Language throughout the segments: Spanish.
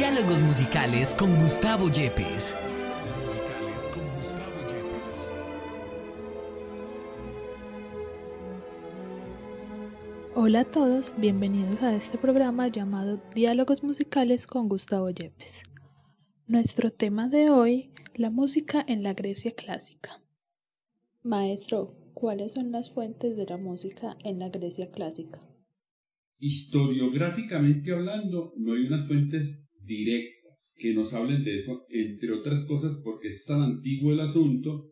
Diálogos musicales con Gustavo Yepes. Hola a todos, bienvenidos a este programa llamado Diálogos musicales con Gustavo Yepes. Nuestro tema de hoy, la música en la Grecia clásica. Maestro, ¿cuáles son las fuentes de la música en la Grecia clásica? Historiográficamente hablando, no hay unas fuentes directas que nos hablen de eso, entre otras cosas porque es tan antiguo el asunto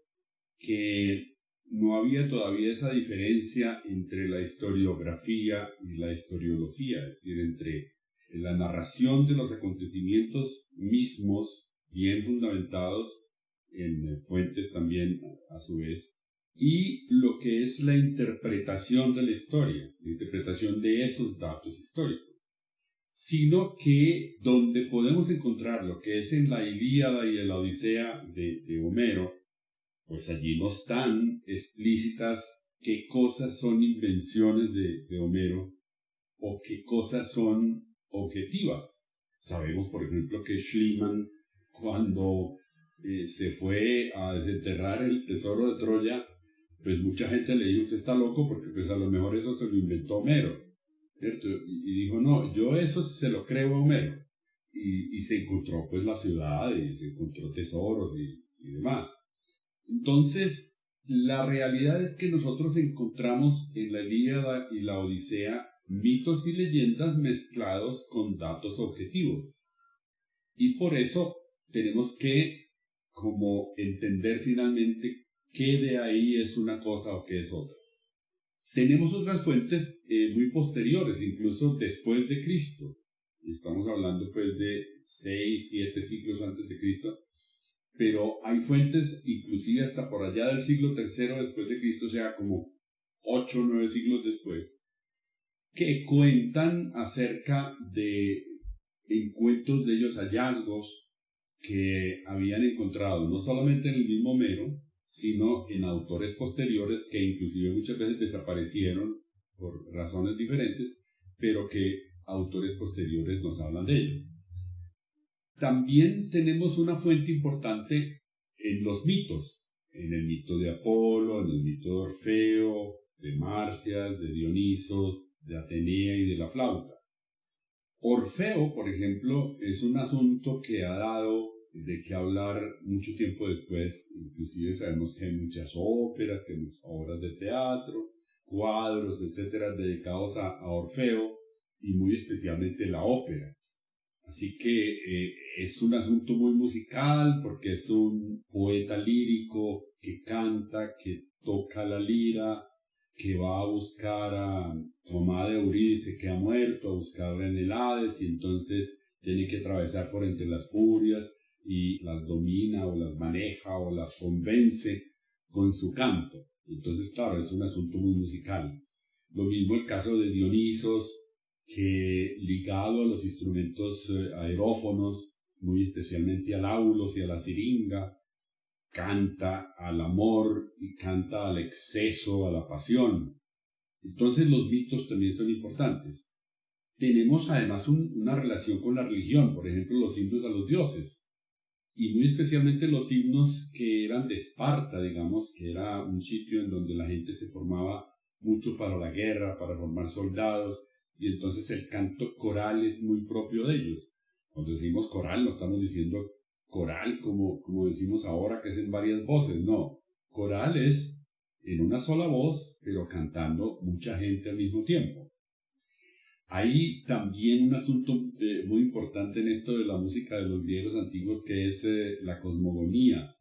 que no había todavía esa diferencia entre la historiografía y la historiología, es decir, entre la narración de los acontecimientos mismos, bien fundamentados en fuentes también a su vez, y lo que es la interpretación de la historia, la interpretación de esos datos históricos, sino que donde podemos encontrar lo que es en la Ilíada y en la Odisea de Homero, pues allí no están explícitas qué cosas son invenciones de Homero o qué cosas son objetivas. Sabemos, por ejemplo, que Schliemann, cuando se fue a desenterrar el tesoro de Troya, pues mucha gente le dijo, usted está loco porque pues a lo mejor eso se lo inventó Homero, ¿cierto? Y dijo, no, yo eso se lo creo a Homero. Y se encontró pues la ciudad y se encontró tesoros y demás. Entonces, la realidad es que nosotros encontramos en la Ilíada y la Odisea mitos y leyendas mezclados con datos objetivos. Y por eso tenemos que como entender finalmente qué de ahí es una cosa o qué es otra. Tenemos otras fuentes muy posteriores, incluso después de Cristo. Estamos hablando pues de 6, 7 siglos antes de Cristo. Pero hay fuentes, inclusive hasta por allá del siglo III después de Cristo, o sea, como 8 o 9 siglos después, que cuentan acerca de encuentros de ellos, hallazgos que habían encontrado no solamente en el mismo Homero, sino en autores posteriores que inclusive muchas veces desaparecieron por razones diferentes, pero que autores posteriores nos hablan de ellos. También tenemos una fuente importante en los mitos, en el mito de Apolo, en el mito de Orfeo, de Marcias, de Dionisos, de Atenea y de la flauta. Orfeo, por ejemplo, es un asunto que ha dado de qué hablar mucho tiempo después, inclusive sabemos que hay muchas óperas, que hay muchas obras de teatro, cuadros, etcétera, dedicados a Orfeo y muy especialmente la ópera. Así que es un asunto muy musical porque es un poeta lírico que canta, que toca la lira, que va a buscar a su amada Eurídice que ha muerto, a buscarla en el Hades y entonces tiene que atravesar por entre las furias y las domina o las maneja o las convence con su canto. Entonces, claro, es un asunto muy musical. Lo mismo el caso de Dionisos, que ligado a los instrumentos aerófonos, muy especialmente al áulos y a la siringa, canta al amor y canta al exceso, a la pasión. Entonces los mitos también son importantes. Tenemos además una relación con la religión, por ejemplo los himnos a los dioses, y muy especialmente los himnos que eran de Esparta, digamos, que era un sitio en donde la gente se formaba mucho para la guerra, para formar soldados, y entonces el canto coral es muy propio de ellos. Cuando decimos coral no estamos diciendo coral como decimos ahora que es en varias voces, no. Coral es en una sola voz, pero cantando mucha gente al mismo tiempo. Hay también un asunto muy importante en esto de la música de los griegos antiguos que es la cosmogonía,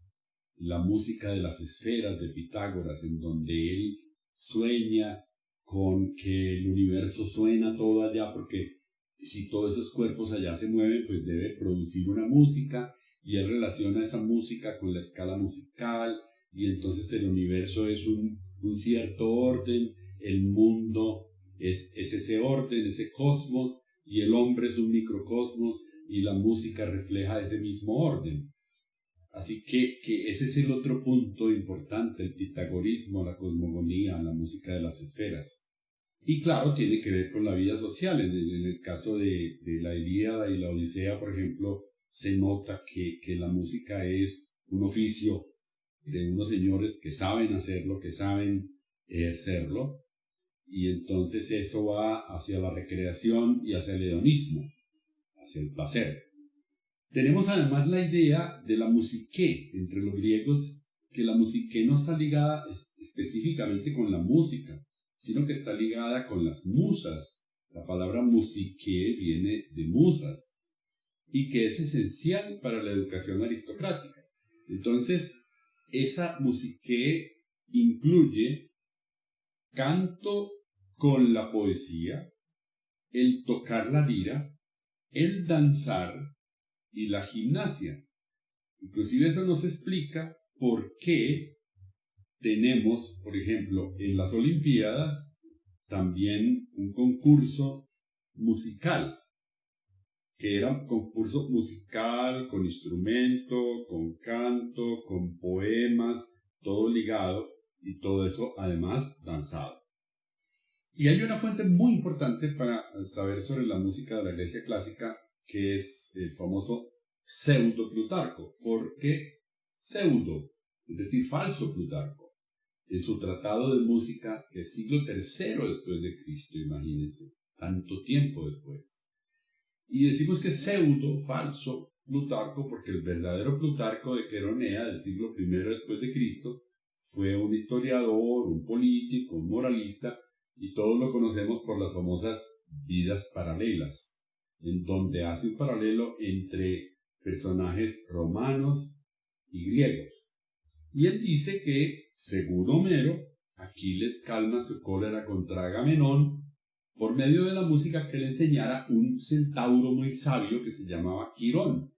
la música de las esferas de Pitágoras, en donde él sueña con que el universo suena todo allá, porque si todos esos cuerpos allá se mueven, pues debe producir una música, y él relaciona esa música con la escala musical, y entonces el universo es un cierto orden, el mundo es ese orden, ese cosmos, y el hombre es un microcosmos, y la música refleja ese mismo orden. Así que ese es el otro punto importante, el pitagorismo, la cosmogonía, la música de las esferas. Y claro, tiene que ver con la vida social. En el caso de la Ilíada y la Odisea, por ejemplo, se nota que la música es un oficio de unos señores que saben hacerlo, que saben ejercerlo, y entonces eso va hacia la recreación y hacia el hedonismo, hacia el placer. Tenemos además la idea de la musiqué entre los griegos, que la musiqué no está ligada específicamente con la música, sino que está ligada con las musas. La palabra musiqué viene de musas y que es esencial para la educación aristocrática. Entonces, esa musiqué incluye canto con la poesía, el tocar la lira, el danzar y la gimnasia. Inclusive eso nos explica por qué tenemos, por ejemplo, en las Olimpiadas también un concurso musical, que era un concurso musical con instrumento, con canto, con poemas, todo ligado y todo eso además danzado. Y hay una fuente muy importante para saber sobre la música de la Grecia clásica, que es el famoso pseudo-Plutarco. ¿Por qué pseudo? Es decir, falso Plutarco. En su tratado de música del siglo III después de Cristo, imagínense, tanto tiempo después. Y decimos que pseudo, falso, Plutarco, porque el verdadero Plutarco de Queronea del siglo I después de Cristo fue un historiador, un político, un moralista, y todos lo conocemos por las famosas vidas paralelas, en donde hace un paralelo entre personajes romanos y griegos. Y él dice que, según Homero, Aquiles calma su cólera contra Agamenón por medio de la música que le enseñara un centauro muy sabio que se llamaba Quirón.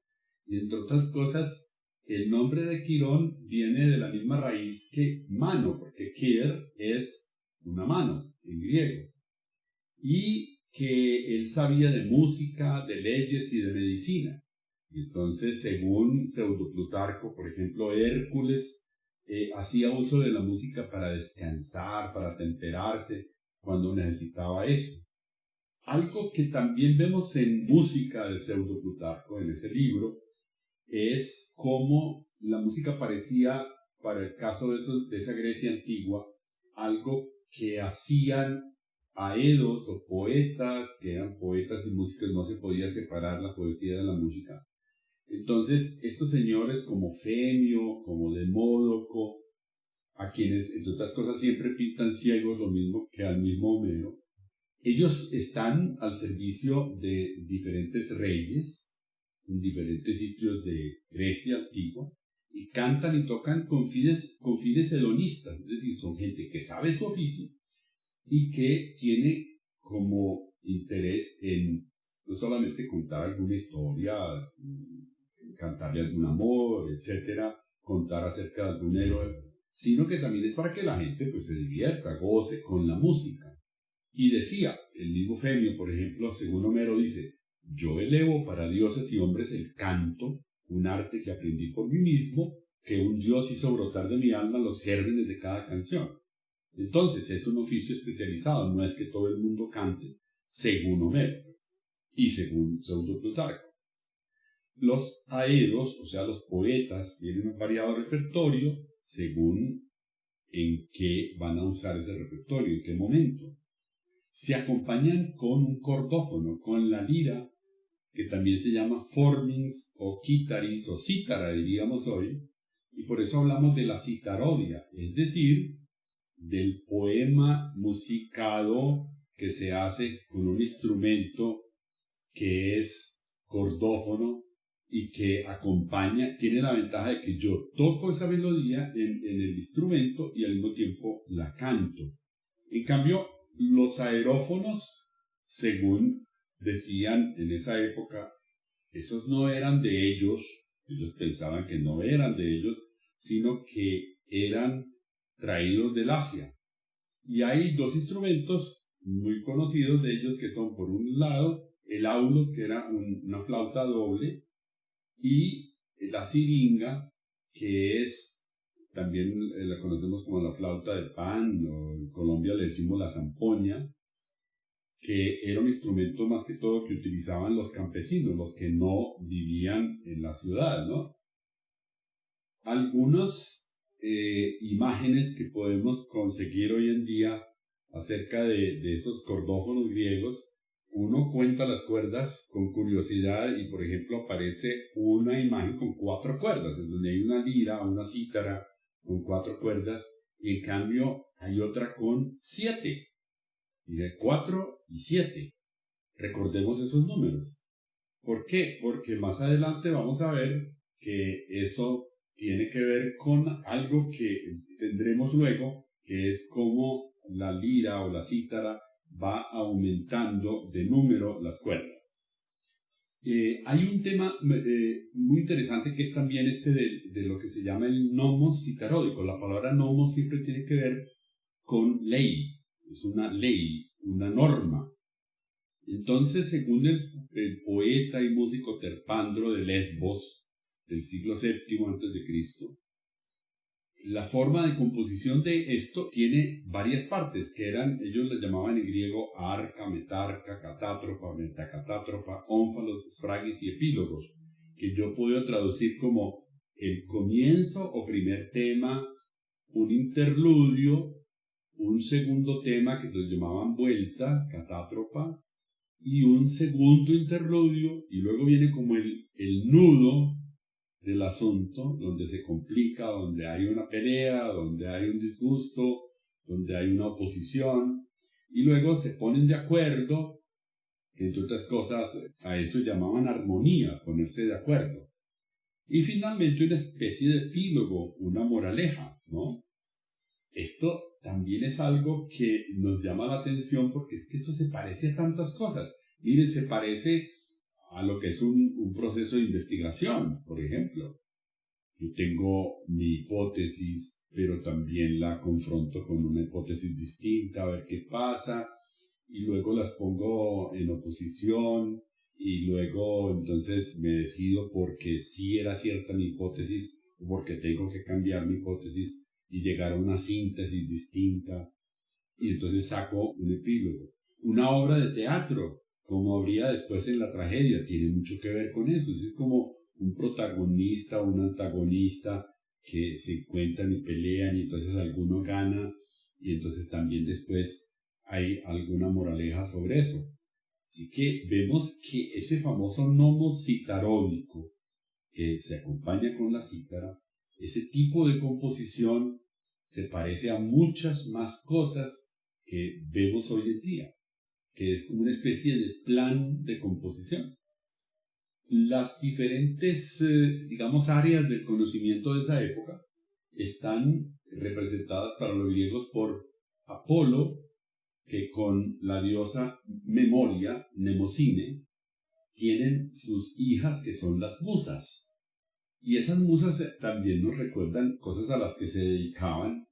Y entre otras cosas, el nombre de Quirón viene de la misma raíz que mano, porque Quir es una mano en griego. Y que él sabía de música, de leyes y de medicina. Entonces, según Pseudo-Plutarco, por ejemplo, Hércules hacía uso de la música para descansar, para temperarse, cuando necesitaba eso. Algo que también vemos en música de Pseudo-Plutarco, en ese libro, es cómo la música parecía, para el caso de esa Grecia antigua, algo que hacían aedos o poetas, que eran poetas y músicos, no se podía separar la poesía de la música. Entonces, estos señores como Femio, como Demódoco, a quienes, entre otras cosas, siempre pintan ciegos lo mismo que al mismo Homero, ellos están al servicio de diferentes reyes en diferentes sitios de Grecia antigua y cantan y tocan con fines hedonistas, es decir, son gente que sabe su oficio y que tiene como interés en no solamente contar alguna historia, cantarle algún amor, etcétera, contar acerca de algún héroe, sino que también es para que la gente pues se divierta, goce con la música. Y decía, el mismo Femio, por ejemplo, según Homero dice, yo elevo para dioses y hombres el canto, un arte que aprendí por mí mismo, que un dios hizo brotar de mi alma los gérmenes de cada canción. Entonces es un oficio especializado, no es que todo el mundo cante según Homero y según Pseudo-Plutarco. Los aedos, o sea, los poetas, tienen un variado repertorio según en qué van a usar ese repertorio, en qué momento. Se acompañan con un cordófono, con la lira, que también se llama formins o kítaris o cítara, diríamos hoy, y por eso hablamos de la citarodia, es decir, del poema musicado que se hace con un instrumento que es cordófono y que acompaña, tiene la ventaja de que yo toco esa melodía en el instrumento y al mismo tiempo la canto. En cambio, los aerófonos, según decían en esa época, esos no eran de ellos pensaban que no eran de ellos, sino que eran traídos del Asia. Y hay dos instrumentos muy conocidos de ellos que son, por un lado, el aulos, que era una flauta doble, y la siringa, que es, también la conocemos como la flauta de pan, o en Colombia le decimos la zampoña, que era un instrumento más que todo que utilizaban los campesinos, los que no vivían en la ciudad, ¿no? Algunas imágenes que podemos conseguir hoy en día acerca de esos cordófonos griegos, uno cuenta las cuerdas con curiosidad y, por ejemplo, aparece una imagen con 4 cuerdas, en donde hay una lira, una cítara con 4 cuerdas, y en cambio hay otra con 7. Y de 4 y 7. Recordemos esos números. ¿Por qué? Porque más adelante vamos a ver que eso tiene que ver con algo que tendremos luego, que es cómo la lira o la cítara va aumentando de número las cuerdas. Hay un tema muy interesante que es también de lo que se llama el nomos citaródico. La palabra nomos siempre tiene que ver con ley, es una ley, una norma. Entonces, según el poeta y músico Terpandro de Lesbos, del siglo VII a.C., la forma de composición de esto tiene varias partes, que ellos le llamaban en griego arca, metarca, catátrofa, metacatátrofa, ónfalos, esfragis y epílogos, que yo puedo traducir como el comienzo o primer tema, un interludio, un segundo tema que los llamaban vuelta, catátrofa, y un segundo interludio, y luego viene como el nudo del asunto, donde se complica, donde hay una pelea, donde hay un disgusto, donde hay una oposición, y luego se ponen de acuerdo, entre otras cosas, a eso llamaban armonía, ponerse de acuerdo. Y finalmente una especie de epílogo, una moraleja, ¿no? Esto también es algo que nos llama la atención porque es que esto se parece a tantas cosas. Miren, se parece a lo que es un proceso de investigación, por ejemplo. Yo tengo mi hipótesis, pero también la confronto con una hipótesis distinta, a ver qué pasa, y luego las pongo en oposición, y luego entonces me decido porque sí era cierta mi hipótesis, o porque tengo que cambiar mi hipótesis y llegar a una síntesis distinta, y entonces saco un epílogo. Una obra de teatro, como habría después en la tragedia, tiene mucho que ver con esto. Es como un protagonista o un antagonista que se encuentran y pelean y entonces alguno gana y entonces también después hay alguna moraleja sobre eso. Así que vemos que ese famoso nomos citaródico que se acompaña con la cítara, ese tipo de composición se parece a muchas más cosas que vemos hoy en día, que es como una especie de plan de composición. Las diferentes, digamos, áreas del conocimiento de esa época están representadas para los griegos por Apolo, que con la diosa Memoria, Mnemosine, tienen sus hijas que son las musas. Y esas musas también nos recuerdan cosas a las que se dedicaban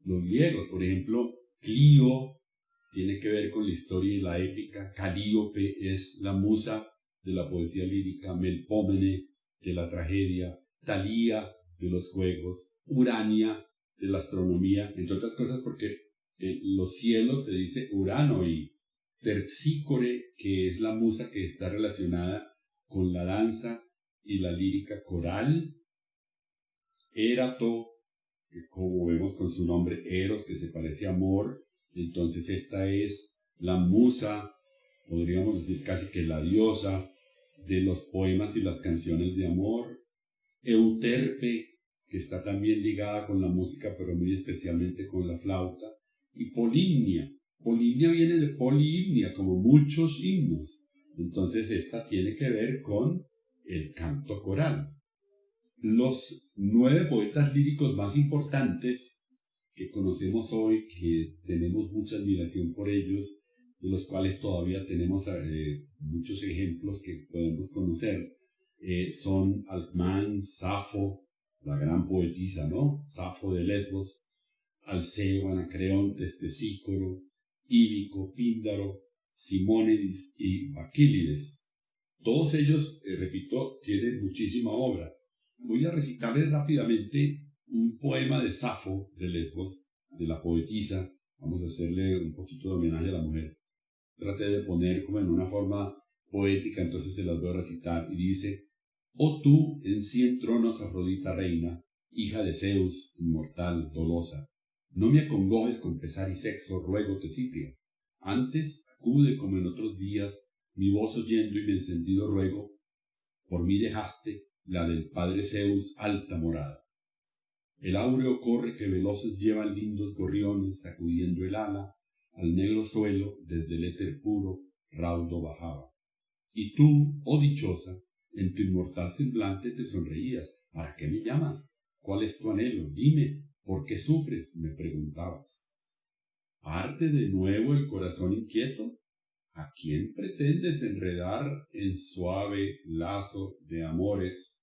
los griegos. Por ejemplo, Clio tiene que ver con la historia y la épica. Calíope es la musa de la poesía lírica. Melpómene de la tragedia. Talía de los juegos. Urania de la astronomía, entre otras cosas porque los cielos se dice Urano, y Terpsícore, que es la musa que está relacionada con la danza y la lírica coral. Érato, que como vemos con su nombre Eros, que se parece a amor, entonces esta es la musa, podríamos decir casi que la diosa de los poemas y las canciones de amor. Euterpe, que está también ligada con la música, pero muy especialmente con la flauta. Y Polimnia. Polimnia viene de polihimnia, como muchos himnos. Entonces esta tiene que ver con el canto coral. Los 9 poetas líricos más importantes que conocemos hoy, que tenemos mucha admiración por ellos, de los cuales todavía tenemos muchos ejemplos que podemos conocer, son Alcmán, Safo, la gran poetisa, ¿no? Safo de Lesbos, Alceo, Anacreonte, Tesícoro, Íbico, Píndaro, Simónides y Baquílides. Todos ellos, repito, tienen muchísima obra. Voy a recitarles rápidamente un poema de Safo de Lesbos, de la poetisa. Vamos a hacerle un poquito de homenaje a la mujer. traté de poner como en una forma poética, entonces se las voy a recitar y dice: Oh tú, en 100 tronos, Afrodita reina, hija de Zeus, inmortal, dolosa, no me acongojes con pesar y sexo, ruégote, Cipria. Antes acude como en otros días, mi voz oyendo y mi encendido ruego, por mí dejaste la del padre Zeus alta morada. El áureo corre que veloces llevan lindos gorriones, sacudiendo el ala, al negro suelo desde el éter puro, raudo bajaba. Y tú, oh dichosa, en tu inmortal semblante te sonreías. ¿Para qué me llamas? ¿Cuál es tu anhelo? Dime, ¿por qué sufres?, me preguntabas. ¿Parte de nuevo el corazón inquieto? ¿A quién pretendes enredar en suave lazo de amores?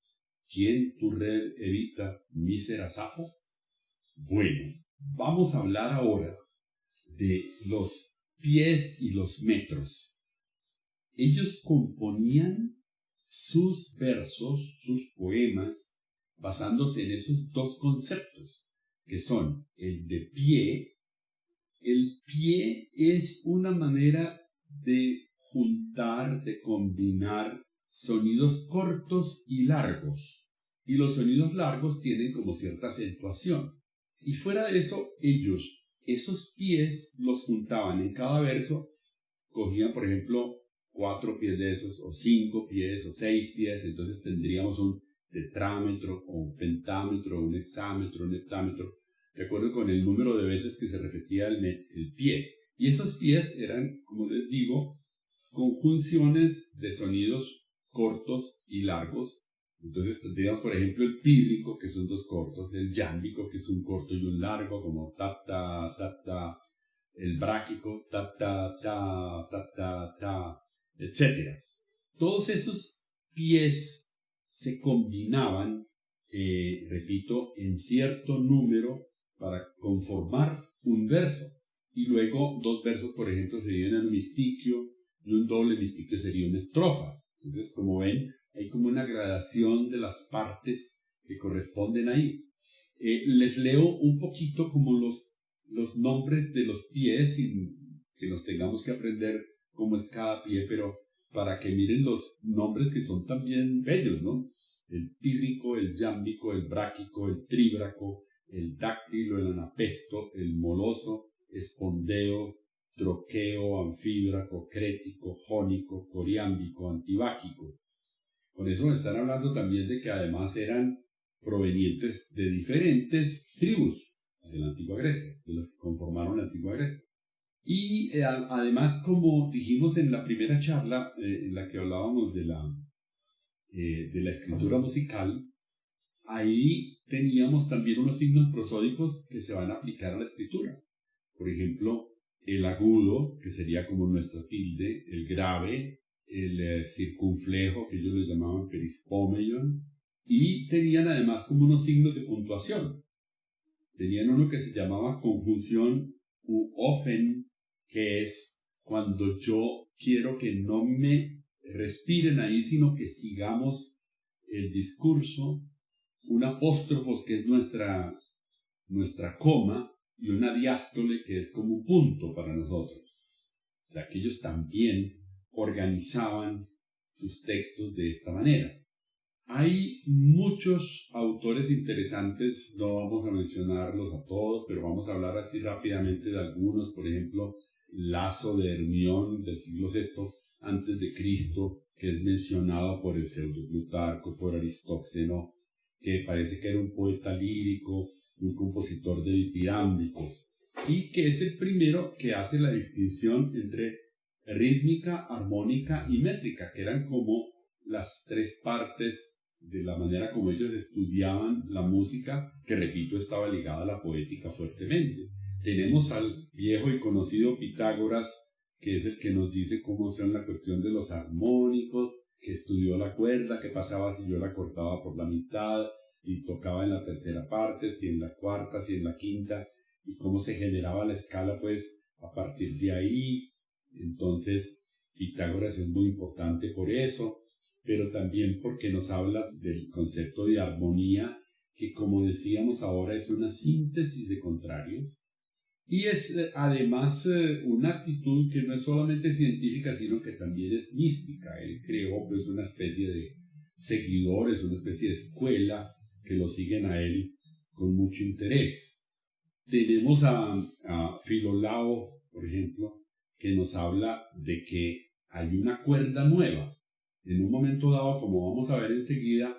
¿Quién tu red evita, mísera Safo? Bueno, vamos a hablar ahora de los pies y los metros. Ellos componían sus versos, sus poemas, basándose en esos dos conceptos, que son el de pie. El pie es una manera de juntar, de combinar sonidos cortos y largos. Y los sonidos largos tienen como cierta acentuación. Y fuera de eso, ellos, esos pies los juntaban en cada verso, cogían, por ejemplo, 4 pies de esos, o 5 pies, o 6 pies, entonces tendríamos un tetrámetro, o un pentámetro, un hexámetro, un heptámetro, de acuerdo con el número de veces que se repetía el pie. Y esos pies eran, como les digo, conjunciones de sonidos cortos y largos. Entonces tendríamos, por ejemplo, el pírrico, que son 2 cortos, el yámbico, que es un corto y un largo, como ta, el bráquico, ta, etc. Todos esos pies se combinaban, repito, en cierto número para conformar un verso. Y luego 2 versos, por ejemplo, serían un mistiquio, y un doble mistiquio sería una estrofa. Entonces, como ven, hay como una gradación de las partes que corresponden ahí. Les leo un poquito como los nombres de los pies, sin que nos tengamos que aprender cómo es cada pie, pero para que miren los nombres que son también bellos, ¿no? El pírrico, el yámbico, el bráquico, el tríbraco, el dáctilo, el anapesto, el moloso, espondeo, troqueo, anfíbraco, crético, jónico, coriámbico, antibáquico. Con eso están hablando también de que además eran provenientes de diferentes tribus de la antigua Grecia, de los que conformaron la antigua Grecia. Y además, como dijimos en la primera charla, en la que hablábamos de la escritura musical, ahí teníamos también unos signos prosódicos que se van a aplicar a la escritura. Por ejemplo, el agudo, que sería como nuestra tilde, el grave, el circunflejo, que ellos le llamaban perispomeion, y tenían además como unos signos de puntuación. Tenían uno que se llamaba conjunción u ofen, que es cuando yo quiero que no me respiren ahí, sino que sigamos el discurso, un apóstrofos, que es nuestra coma, y una diástole, que es como un punto para nosotros. O sea, que ellos también organizaban sus textos de esta manera. Hay muchos autores interesantes, no vamos a mencionarlos a todos, pero vamos a hablar así rápidamente de algunos. Por ejemplo, Laso de Hermión, del siglo VI antes de Cristo, que es mencionado por el pseudo-Plutarco, por Aristóxeno, que parece que era un poeta lírico, un compositor de ditirámbicos, y que es el primero que hace la distinción entre rítmica, armónica y métrica, que eran como las 3 partes de la manera como ellos estudiaban la música, que repito, estaba ligada a la poética fuertemente. Tenemos al viejo y conocido Pitágoras, que es el que nos dice cómo son la cuestión de los armónicos, que estudió la cuerda, qué pasaba si yo la cortaba por la mitad, si tocaba en la tercera parte, si en la cuarta, si en la quinta, y cómo se generaba la escala, pues, a partir de ahí. Entonces, Pitágoras es muy importante por eso, pero también porque nos habla del concepto de armonía, que, como decíamos ahora, es una síntesis de contrarios, Y es además una actitud que no es solamente científica, sino que también es mística. Él creó pues una especie de seguidores, una especie de escuela que lo siguen a él con mucho interés. Tenemos a Filolao, por ejemplo, que nos habla de que hay una cuerda nueva. En un momento dado, como vamos a ver enseguida,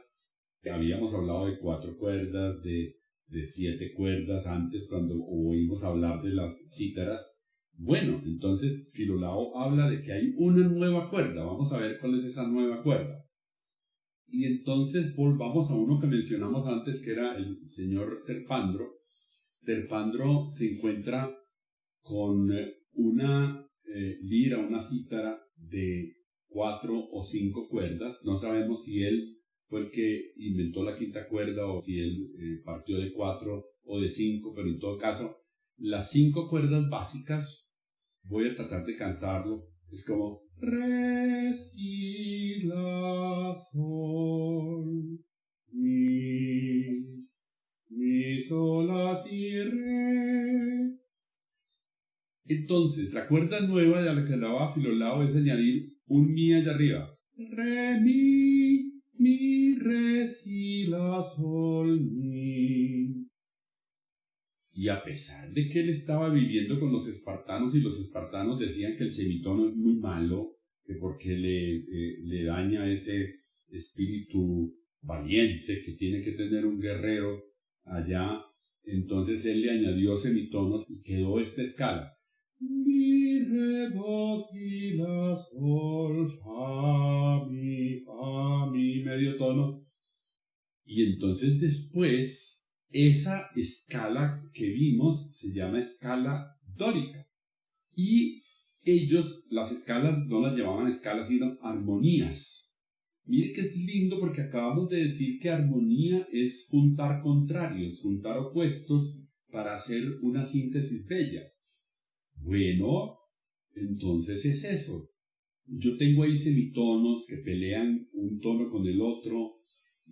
habíamos hablado de 4 cuerdas, de 7 cuerdas antes cuando oímos hablar de las cítaras. Bueno, entonces Filolao habla de que hay una nueva cuerda. Vamos a ver cuál es esa nueva cuerda. Y entonces volvamos a uno que mencionamos antes, que era el señor Terpandro. Terpandro se encuentra con una lira, una cítara de 4 o 5 cuerdas. No sabemos si él fue el que inventó la quinta cuerda o si él partió de 4 o de 5, pero en todo caso, las 5 cuerdas básicas, voy a tratar de cantarlo, es como re, si, la, sol, mi, sol, la, si, re. Entonces, la cuerda nueva de la que hablaba Filolao es añadir un mi allá arriba. Re, mi, re, si, la, sol, mi. Y a pesar de que él estaba viviendo con los espartanos y los espartanos decían que el semitono es muy malo, que porque le daña ese espíritu valiente que tiene que tener un guerrero allá, entonces él le añadió semitonos y quedó esta escala. Mi, re, do, si, la, sol, fa, mi, medio tono. Y entonces después, esa escala que vimos se llama escala dórica. Y ellos, las escalas no las llamaban escalas, sino armonías. Mire que es lindo porque acabamos de decir que armonía es juntar contrarios, juntar opuestos para hacer una síntesis bella. Bueno, entonces es eso. Yo tengo ahí semitonos que pelean un tono con el otro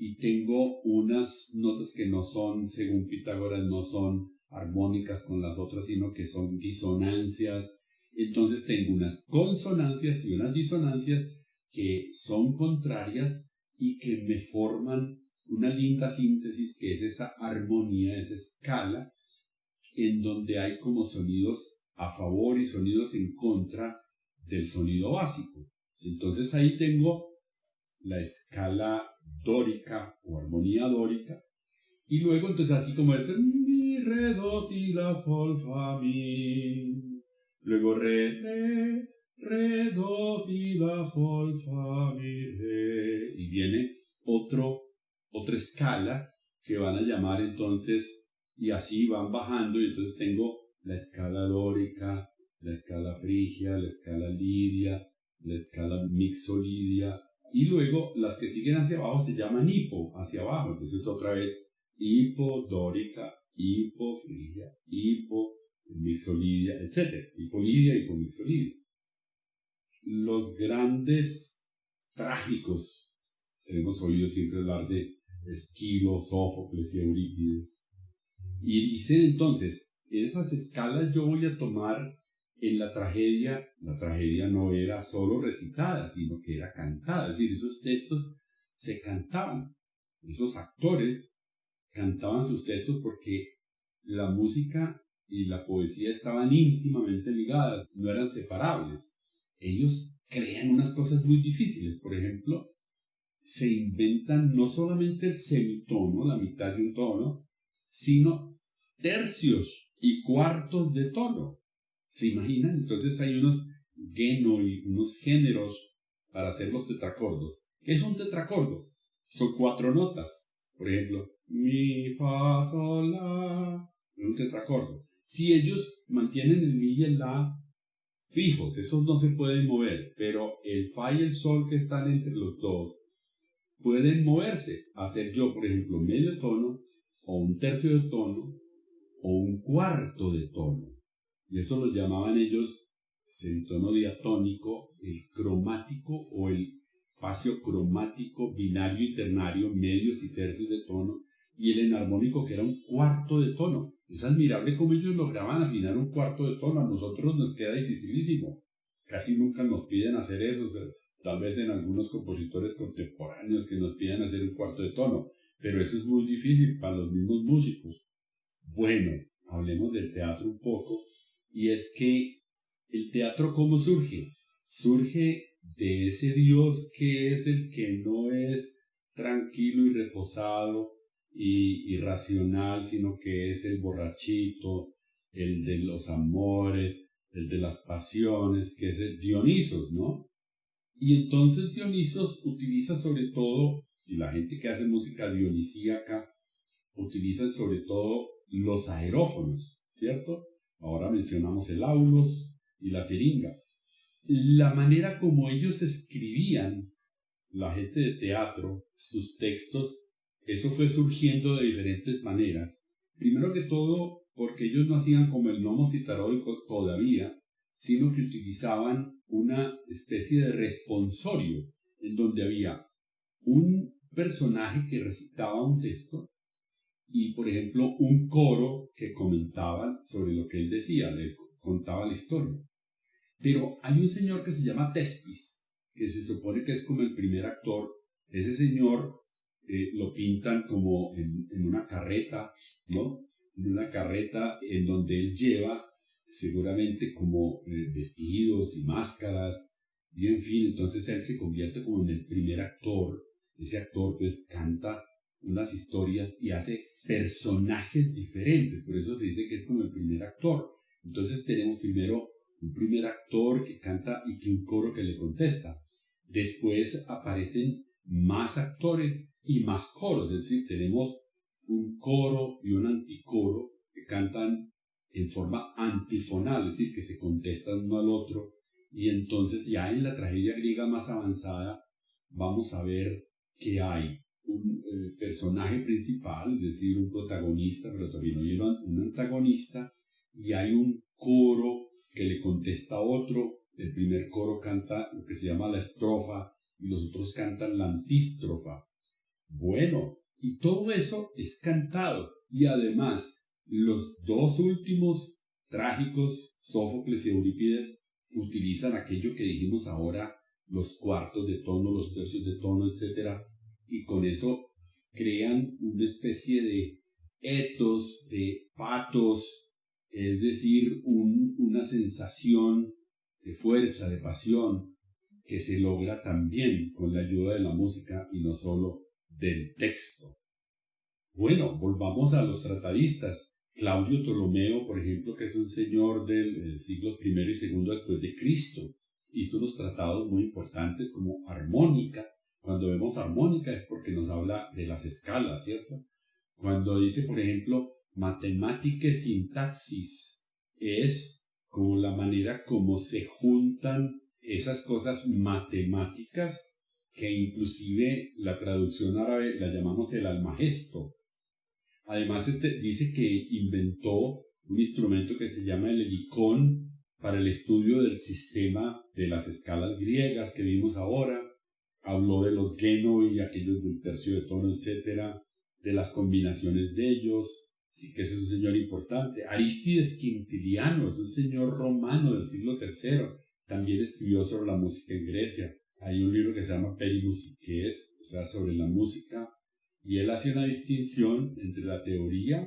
y tengo unas notas que no son, según Pitágoras, no son armónicas con las otras, sino que son disonancias. Entonces tengo unas consonancias y unas disonancias que son contrarias y que me forman una linda síntesis que es esa armonía, esa escala, en donde hay como sonidos a favor y sonidos en contra del sonido básico. Entonces ahí tengo la escala dórica o armonía dórica, y luego entonces así como es mi, re, do, si, la, sol, fa, mi, luego re, do, si, la, sol, fa, mi, re, y viene otra escala que van a llamar entonces, y así van bajando, y entonces tengo la escala dórica, la escala frigia, la escala lidia, la escala mixolidia, y luego las que siguen hacia abajo se llaman hipo, hacia abajo. Entonces otra vez hipo, dórica, hipo, frigia, hipo, mixolidia, etc. Hipolidia, hipomixolidia. Los grandes trágicos, hemos oído siempre hablar de Esquilo, Sófocles y Eurípides. Y dicen entonces, en esas escalas yo voy a tomar en la tragedia no era solo recitada, sino que era cantada. Es decir, esos textos se cantaban. Esos actores cantaban sus textos porque la música y la poesía estaban íntimamente ligadas, no eran separables. Ellos crean unas cosas muy difíciles. Por ejemplo, se inventan no solamente el semitono, la mitad de un tono, sino tercios y cuartos de tono. ¿Se imaginan? Entonces hay unos y unos géneros para hacer los tetracordos. ¿Qué es un tetracordo? Son 4 notas. Por ejemplo, mi, fa, sol, la. Un tetracordo. Si ellos mantienen el mi y el la fijos, esos no se pueden mover, pero el fa y el sol que están entre los dos pueden moverse. Hacer yo, por ejemplo, medio tono, o un tercio de tono, o un cuarto de tono. Y eso lo llamaban ellos semitono diatónico, el cromático o el espacio cromático binario y ternario, medios y tercios de tono, y el enarmónico que era un cuarto de tono. Es admirable cómo ellos lograban afinar un cuarto de tono. A nosotros nos queda dificilísimo. Casi nunca nos piden hacer eso. O sea, tal vez en algunos compositores contemporáneos que nos piden hacer un cuarto de tono. Pero eso es muy difícil para los mismos músicos. Bueno, hablemos del teatro un poco. Y es que el teatro, ¿cómo surge? Surge de ese Dios que es el que no es tranquilo y reposado y racional, sino que es el borrachito, el de los amores, el de las pasiones, que es el Dionisos, ¿no? Y entonces Dionisos utiliza sobre todo, y la gente que hace música dionisíaca, utiliza sobre todo los aerófonos, ¿cierto? Ahora mencionamos el aulos y la siringa. La manera como ellos escribían, la gente de teatro, sus textos, eso fue surgiendo de diferentes maneras. Primero que todo, porque ellos no hacían como el gnomos y tarot todavía, sino que utilizaban una especie de responsorio, en donde había un personaje que recitaba un texto y, por ejemplo, un coro que comentaba sobre lo que él decía, le contaba la historia. Pero hay un señor que se llama Tespis, que se supone que es como el primer actor. Ese señor lo pintan como en una carreta, ¿no? En una carreta en donde él lleva seguramente como vestidos y máscaras, y en fin, entonces él se convierte como en el primer actor. Ese actor pues canta unas historias y hace personajes diferentes, por eso se dice que es como el primer actor. Entonces tenemos primero un primer actor que canta y que un coro que le contesta. Después aparecen más actores y más coros, es decir, tenemos un coro y un anticoro que cantan en forma antifonal, es decir, que se contestan uno al otro. Y entonces ya en la tragedia griega más avanzada vamos a ver que hay un personaje principal, es decir, un protagonista, pero también hay un antagonista, y hay un coro que le contesta a otro. El primer coro canta lo que se llama la estrofa y los otros cantan la antístrofa. Bueno, y todo eso es cantado, y además los dos últimos trágicos, Sófocles y Eurípides, utilizan aquello que dijimos ahora, los cuartos de tono, los tercios de tono, etc. Y con eso crean una especie de etos, de patos, es decir, una sensación de fuerza, de pasión, que se logra también con la ayuda de la música y no solo del texto. Bueno, volvamos a los tratadistas. Claudio Ptolomeo, por ejemplo, que es un señor del siglos I y II después de Cristo, hizo unos tratados muy importantes como armónica. Cuando vemos armónica es porque nos habla de las escalas, ¿cierto? Cuando dice, por ejemplo, matemática sintaxis, es como la manera como se juntan esas cosas matemáticas que inclusive la traducción árabe la llamamos el almagesto. Además, dice que inventó un instrumento que se llama el helicón para el estudio del sistema de las escalas griegas que vimos ahora. Habló de los genoi y aquellos del tercio de tono, etcétera, de las combinaciones de ellos. Sí que ese es un señor importante. Arístides Quintiliano es un señor romano del siglo III. También escribió sobre la música en Grecia. Hay un libro que se llama Perimusiques, o sea, sobre la música. Y él hace una distinción entre la teoría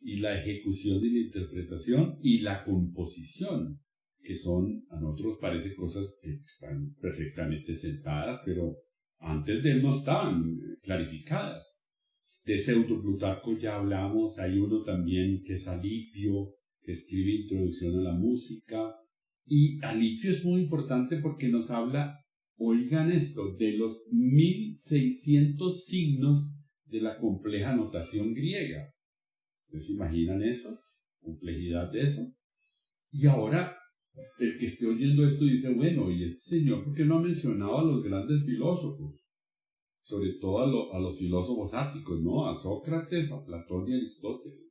y la ejecución de la interpretación y la composición, que son, a nosotros parece cosas que están perfectamente sentadas, pero antes de él no estaban clarificadas. De Pseudo-Plutarco ya hablamos, hay uno también que es Alipio, que escribe Introducción a la Música, y Alipio es muy importante porque nos habla, oigan esto, de los 1600 signos de la compleja notación griega. ¿Ustedes se imaginan eso? ¿Complejidad de eso? Y ahora, el que esté oyendo esto dice, bueno, ¿y este señor por qué no ha mencionado a los grandes filósofos? Sobre todo a los filósofos áticos, ¿no? A Sócrates, a Platón y a Aristóteles.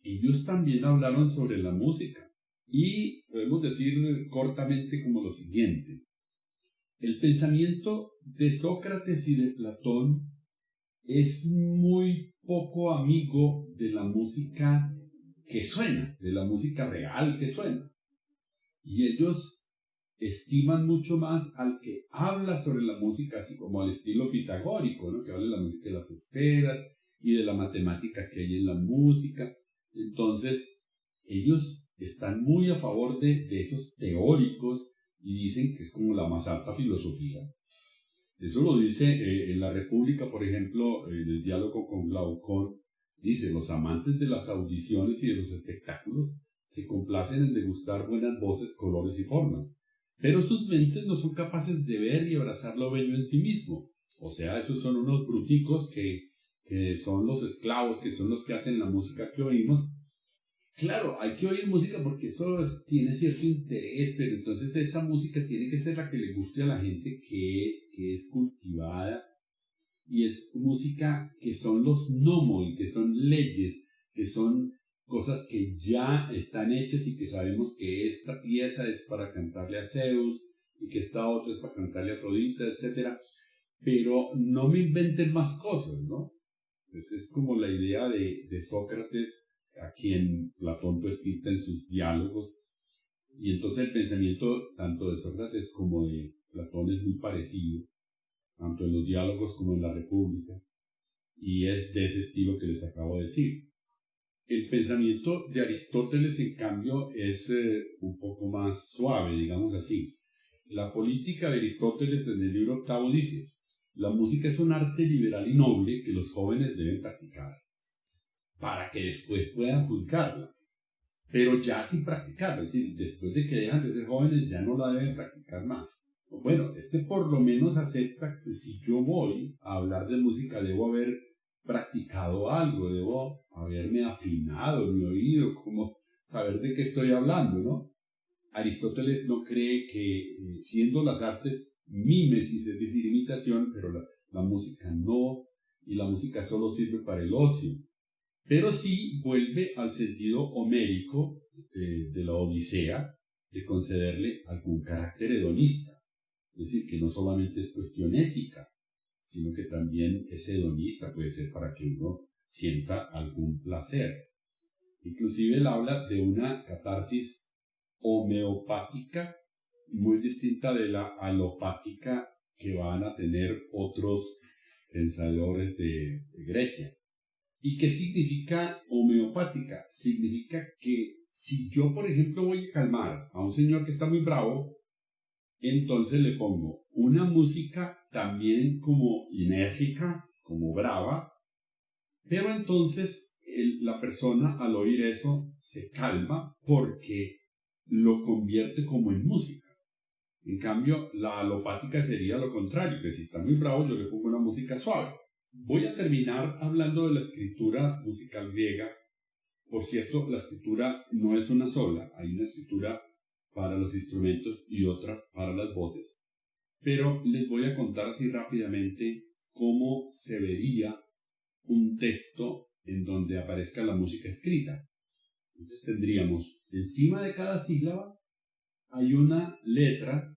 Ellos también hablaron sobre la música. Y podemos decir cortamente como lo siguiente. El pensamiento de Sócrates y de Platón es muy poco amigo de la música que suena, de la música real que suena. Y ellos estiman mucho más al que habla sobre la música, así como al estilo pitagórico, ¿no? Que habla de la música de las esferas y de la matemática que hay en la música. Entonces, ellos están muy a favor de esos teóricos y dicen que es como la más alta filosofía. Eso lo dice en la República, por ejemplo, en el diálogo con Glaucón, dice: los amantes de las audiciones y de los espectáculos se complacen en degustar buenas voces, colores y formas, pero sus mentes no son capaces de ver y abrazar lo bello en sí mismo. O sea, esos son unos bruticos que son los esclavos, que son los que hacen la música que oímos. Claro, hay que oír música porque eso tiene cierto interés, pero entonces esa música tiene que ser la que le guste a la gente que es cultivada, y es música que son los nomoi, que son leyes, que son cosas que ya están hechas y que sabemos que esta pieza es para cantarle a Zeus y que esta otra es para cantarle a Afrodita, etc. Pero no me inventen más cosas, ¿no? Esa es como la idea de Sócrates, a quien Platón pinta en sus diálogos. Y entonces el pensamiento tanto de Sócrates como de Platón es muy parecido, tanto en los diálogos como en la República, y es de ese estilo que les acabo de decir. El pensamiento de Aristóteles, en cambio, es un poco más suave, digamos así. La política de Aristóteles en el libro octavo dice: la música es un arte liberal y noble que los jóvenes deben practicar, para que después puedan juzgarla, pero ya sin practicarla, es decir, después de que dejan de ser jóvenes ya no la deben practicar más. Bueno, por lo menos acepta que si yo voy a hablar de música debo haber practicado algo, debo haberme afinado mi oído, como saber de qué estoy hablando, ¿no? Aristóteles no cree que siendo las artes mímesis, es decir, imitación, pero la música no, y la música solo sirve para el ocio. Pero sí vuelve al sentido homérico de la Odisea, de concederle algún carácter hedonista. Es decir, que no solamente es cuestión ética, sino que también es hedonista, puede ser para que uno sienta algún placer. Inclusive él habla de una catarsis homeopática muy distinta de la alopática que van a tener otros pensadores de Grecia. ¿Y qué significa homeopática? Significa que si yo, por ejemplo, voy a calmar a un señor que está muy bravo, entonces le pongo una música también como enérgica, como brava, pero entonces la persona al oír eso se calma porque lo convierte como en música. En cambio, la alopática sería lo contrario, que si está muy bravo yo le pongo una música suave. Voy a terminar hablando de la escritura musical griega. Por cierto, la escritura no es una sola, hay una escritura para los instrumentos y otra para las voces. Pero les voy a contar así rápidamente cómo se vería un texto en donde aparezca la música escrita. Entonces tendríamos, encima de cada sílaba hay una letra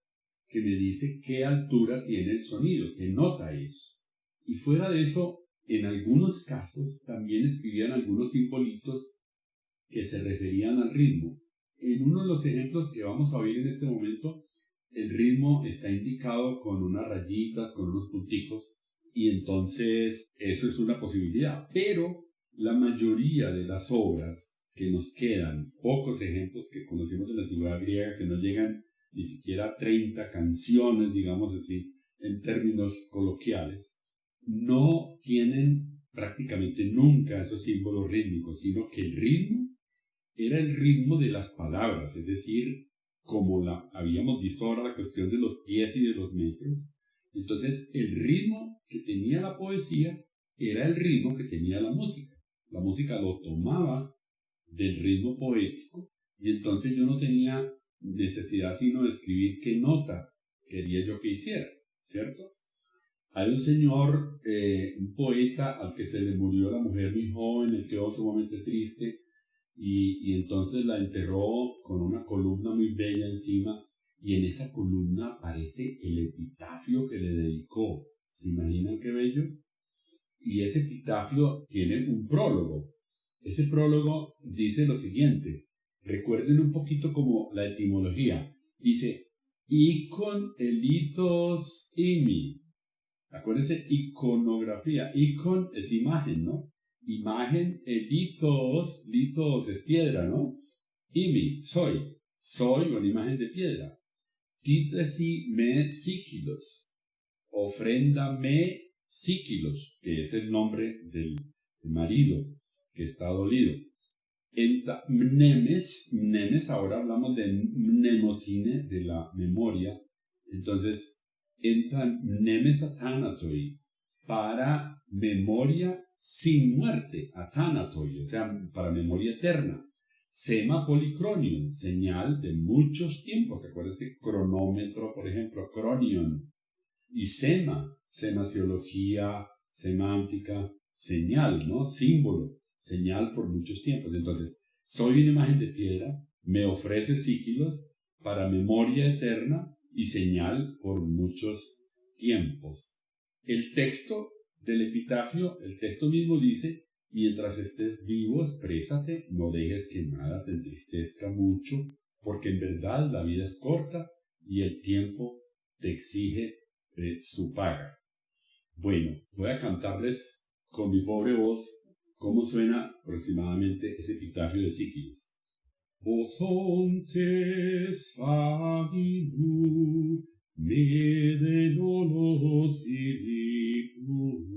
que me dice qué altura tiene el sonido, qué nota es. Y fuera de eso, en algunos casos también escribían algunos simbolitos que se referían al ritmo. En uno de los ejemplos que vamos a oír en este momento, el ritmo está indicado con unas rayitas, con unos punticos, y entonces eso es una posibilidad. Pero la mayoría de las obras que nos quedan, pocos ejemplos que conocemos de la antigüedad griega, que no llegan ni siquiera a 30 canciones, digamos así, en términos coloquiales, no tienen prácticamente nunca esos símbolos rítmicos, sino que el ritmo era el ritmo de las palabras, es decir, como habíamos visto ahora la cuestión de los pies y de los metros. Entonces, el ritmo que tenía la poesía era el ritmo que tenía la música. La música lo tomaba del ritmo poético y entonces yo no tenía necesidad sino de escribir qué nota quería yo que hiciera, ¿cierto? Hay un señor, un poeta al que se le murió la mujer muy joven, él quedó sumamente triste y entonces la enterró con una columna muy bella encima, y en esa columna aparece el epitafio que le dedicó. ¿Se imaginan qué bello? Y ese epitafio tiene un prólogo. Ese prólogo dice lo siguiente. Recuerden un poquito como la etimología. Dice, icon elithos imi. Acuérdense, iconografía. Icon es imagen, ¿no? Imagen, lithos es piedra, ¿no? Imi, soy una imagen de piedra. Títesi me síquilos, ofréndame síquilos, que es el nombre del marido que está dolido. Enta mnemes, ahora hablamos de mnemosine, de la memoria. Entonces, enta mnemes athanatoi, para memoria sin muerte, athanatoi, o sea, para memoria eterna. Sema policronion, señal de muchos tiempos. Acuérdense, cronómetro, por ejemplo, cronion. Y semasiología, semántica, señal, ¿no? Símbolo, señal por muchos tiempos. Entonces, soy una imagen de piedra, me ofrece síquilos para memoria eterna y señal por muchos tiempos. El texto del epitafio, el texto mismo dice, mientras estés vivo, exprésate, no dejes que nada te entristezca mucho, porque en verdad la vida es corta y el tiempo te exige su paga. Bueno, voy a cantarles con mi pobre voz cómo suena aproximadamente ese epitafio de Síquilos. Osontes faminu me de nolos ilicu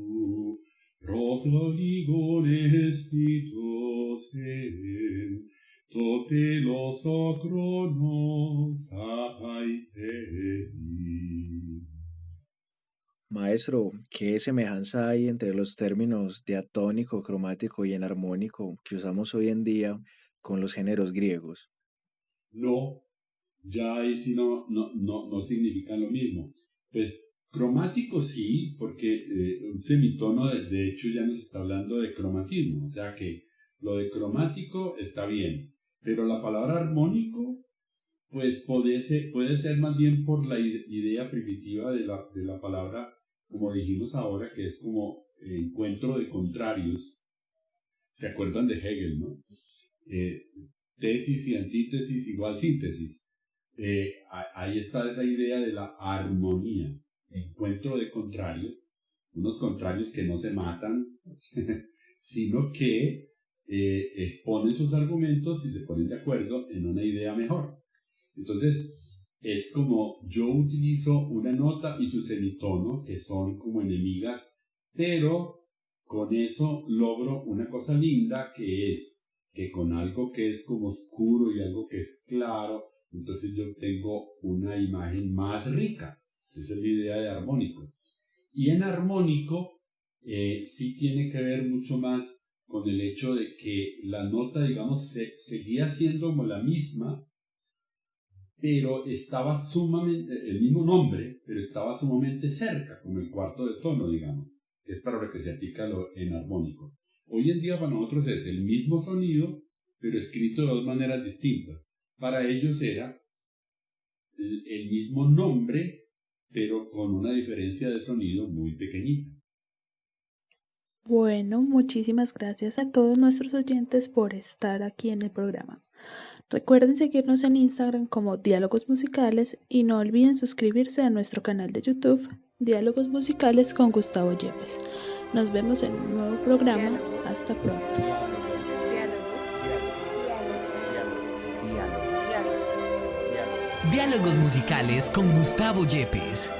Rosaligones titos en tote los ocronos apaiteni. Maestro, ¿qué semejanza hay entre los términos diatónico, cromático y enarmónico que usamos hoy en día con los géneros griegos? No, ya ahí sí no significan lo mismo. Pues cromático sí, porque un semitono de hecho ya nos está hablando de cromatismo, o sea que lo de cromático está bien, pero la palabra armónico pues puede ser más bien por la idea primitiva de la palabra, como dijimos ahora, que es como encuentro de contrarios. ¿Se acuerdan de Hegel, no? Tesis y antítesis igual síntesis. Ahí está esa idea de la armonía, encuentro de contrarios, unos contrarios que no se matan, sino que exponen sus argumentos y se ponen de acuerdo en una idea mejor. Entonces, es como yo utilizo una nota y su semitono, que son como enemigas, pero con eso logro una cosa linda, que es que con algo que es como oscuro y algo que es claro, entonces yo tengo una imagen más rica. Esa es la idea de armónico. Y en armónico sí tiene que ver mucho más con el hecho de que la nota, digamos, seguía siendo como la misma, pero estaba sumamente, el mismo nombre, pero estaba sumamente cerca, como el cuarto de tono, digamos, que es para lo que se aplica lo enarmónico. Hoy en día para nosotros es el mismo sonido, pero escrito de dos maneras distintas. Para ellos era el mismo nombre, pero con una diferencia de sonido muy pequeñita. Bueno, muchísimas gracias a todos nuestros oyentes por estar aquí en el programa. Recuerden seguirnos en Instagram como Diálogos Musicales y no olviden suscribirse a nuestro canal de YouTube Diálogos Musicales con Gustavo Yepes. Nos vemos en un nuevo programa. Hasta pronto. Diálogos musicales con Gustavo Yepes.